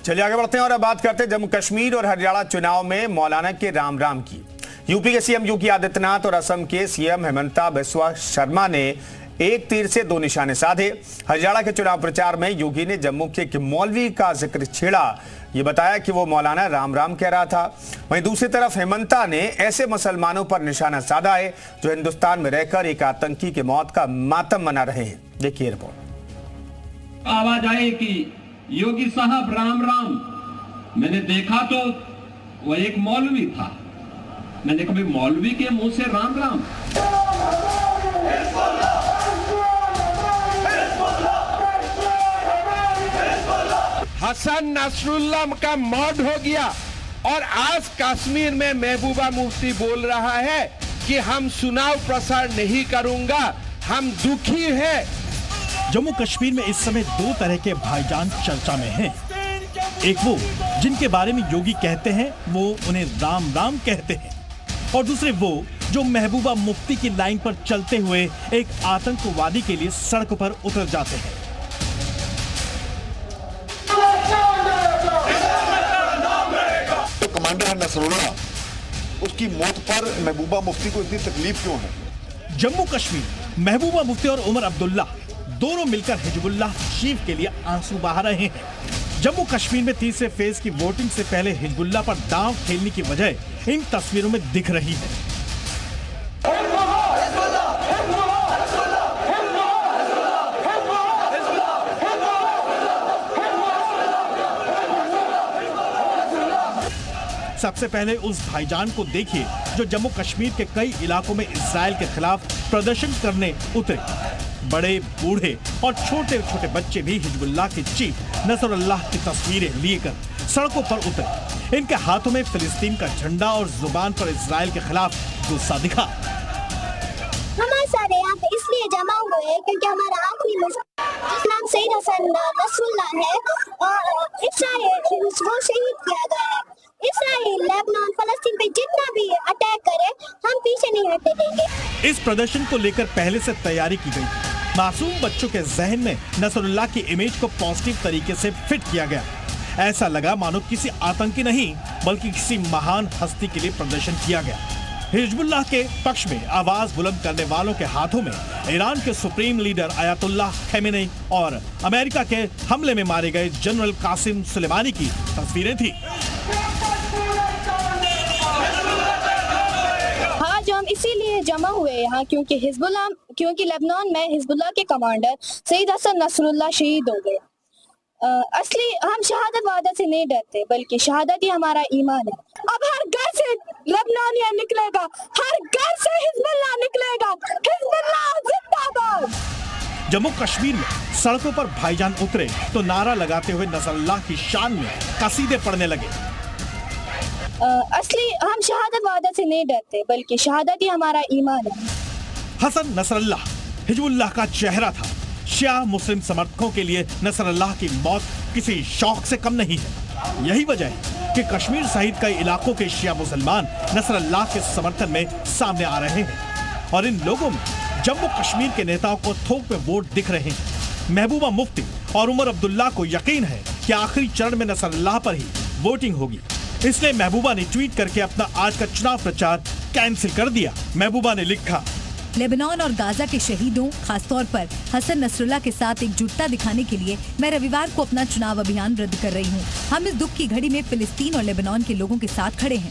चलिए आगे बढ़ते हैं और अब बात करते हैं जम्मू कश्मीर और हरियाणा चुनाव में मौलाना के राम राम की। यूपी के सीएम योगी आदित्यनाथ और असम के सीएम हेमंता बिस्वा शर्मा ने एक तीर से दो निशाने साधे। हरियाणा के चुनाव प्रचार में योगी ने जम्मू के एक मौलवी का जिक्र छेड़ा। ये बताया कि वो मौलाना राम राम कह रहा था। वहीं दूसरी तरफ हेमंता ने ऐसे मुसलमानों पर निशाना साधा है जो हिंदुस्तान में रहकर एक आतंकी की मौत का मातम मना रहे हैं। देखिए रिपोर्ट। आवाज आए कि योगी साहब राम राम। मैंने देखा तो वो एक मौलवी था। मैंने कभी मौलवी के मुंह से राम राम। हसन नसरुल्लाह का मौत हो गया और आज कश्मीर में महबूबा मुफ्ती बोल रहा है कि हम चुनाव प्रसार नहीं करूंगा, हम दुखी हैं। जम्मू कश्मीर में इस समय दो तरह के भाईजान चर्चा में हैं। एक वो जिनके बारे में योगी कहते हैं वो उन्हें राम राम कहते हैं, और दूसरे वो जो महबूबा मुफ्ती की लाइन पर चलते हुए एक आतंकवादी के लिए सड़क पर उतर जाते हैं। तो कमांडर है नसरुल्लाह, उसकी मौत पर महबूबा मुफ्ती को इतनी तकलीफ क्यों है? जम्मू कश्मीर, महबूबा मुफ्ती और उमर अब्दुल्ला दोनों मिलकर हिजबुल्लाह चीफ के लिए आंसू बहा रहे हैं। जम्मू कश्मीर में तीसरे फेज की वोटिंग से पहले हिजबुल्लाह पर दांव खेलने की वजह इन तस्वीरों में दिख रही है। सबसे पहले उस भाईजान को देखिए जो जम्मू कश्मीर के कई इलाकों में इजराइल के खिलाफ प्रदर्शन करने उतरे। बड़े, बूढ़े और छोटे छोटे बच्चे भी हिजबुल्लाह के चीफ नसरुल्लाह की तस्वीरें लेकर सड़कों पर उतरे। इनके हाथों में फिलिस्तीन का झंडा और जुबान पर इजराइल के खिलाफ गुस्सा दिखा। हमारे सारे यहाँ पे इसलिए जमा हुए हैं क्योंकि हमारा आखिरी जिसका नाम सईद हसन नसरुल्लाह है और इस्राइल वो शहीद किया गया है। इस्राइल, लेबनान, फलस्तीन पे जितना भी अटैक करे हम पीछे नहीं हटने देंगे। इस प्रदर्शन को लेकर पहले से तैयारी की गई। मासूम बच्चों के जहन में नसरुल्लाह की इमेज को पॉजिटिव तरीके से फिट किया गया। ऐसा लगा मानो किसी आतंकी नहीं बल्कि किसी महान हस्ती के लिए प्रदर्शन किया गया। हिजबुल्लाह के पक्ष में आवाज बुलंद करने वालों के हाथों में ईरान के सुप्रीम लीडर अयातुल्लाह खमेनी और अमेरिका के हमले में मारे गए जनरल कासिम सुलेमानी की तस्वीरें थी। जो हम इसीलिए जमा हुए यहाँ क्योंकि लेबनान में हिजबुल्लाह के कमांडर सईद हसन नसरुल्लाह शहीद हो गए। असली हम शहादत वादा से नहीं डरते बल्कि शहादत ही हमारा ईमान है। अब हर घर से लेबनानिया निकलेगा, हर घर से हिजबुल्लाह निकलेगा। हिजबुल्लाह जिंदाबाद। जम्मू कश्मीर में सड़कों पर भाईजान उतरे तो नारा लगाते हुए नसरुल्लाह की शान में कसीदे पढ़ने लगे। असली हम शहादत वादा से नहीं डरते बल्कि शहादत ही हमारा ईमान है। हसन नसरुल्लाह हिजबुल्लाह का चेहरा था। शिया मुस्लिम समर्थकों के लिए नसरुल्लाह की मौत किसी शौक से कम नहीं है। यही वजह है कि कश्मीर सहित कई इलाकों के शिया मुसलमान नसरुल्लाह के समर्थन में सामने आ रहे हैं और इन लोगों में जम्मू कश्मीर के नेताओं को थोक में वोट दिख रहे हैं। महबूबा मुफ्ती और उमर अब्दुल्ला को यकीन है कि आखिरी चरण में नसरुल्लाह पर ही वोटिंग होगी, इसलिए महबूबा ने ट्वीट करके अपना आज का चुनाव प्रचार कैंसिल कर दिया। महबूबा ने लिखा, लेबनान और गाजा के शहीदों, खासतौर पर हसन नसरुल्लाह के साथ एकजुटता दिखाने के लिए मैं रविवार को अपना चुनाव अभियान रद्द कर रही हूँ। हम इस दुख की घड़ी में फिलिस्तीन और लेबनान के लोगों के साथ खड़े हैं।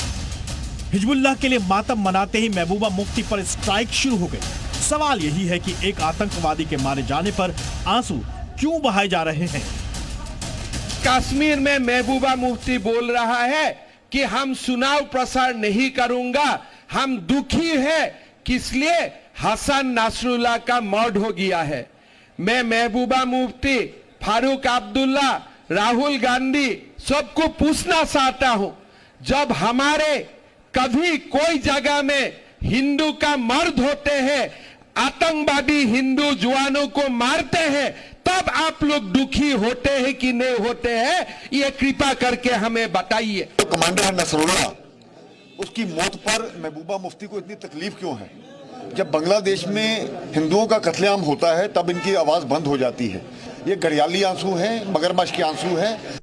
हिजबुल्लाह के लिए मातम मनाते ही महबूबा मुफ्ती पर स्ट्राइक शुरू हो गई। सवाल यही है कि एक आतंकवादी के मारे जाने पर आंसू क्यों बहाए जा रहे हैं? कश्मीर में महबूबा मुफ्ती बोल रहा है कि हम चुनाव प्रसार नहीं करूंगा, हम दुखी हैं, किसलिए हसन नसरुल्लाह का मौत हो गया है। मैं महबूबा मुफ्ती, फारूक अब्दुल्ला, राहुल गांधी सबको पूछना चाहता हूं, जब हमारे कभी कोई जगह में हिंदू का मर्द होते हैं, आतंकवादी हिंदू जवानों को मारते हैं, तब आप लोग दुखी होते हैं कि नहीं होते हैं? ये कृपा करके हमें बताइए। तो कमांडर है नसरुल्लाह, उसकी मौत पर महबूबा मुफ्ती को इतनी तकलीफ क्यों है? जब बांग्लादेश में हिंदुओं का कत्लेआम होता है तब इनकी आवाज बंद हो जाती है। ये घड़ियाली आंसू हैं, मगरमच्छ के आंसू हैं।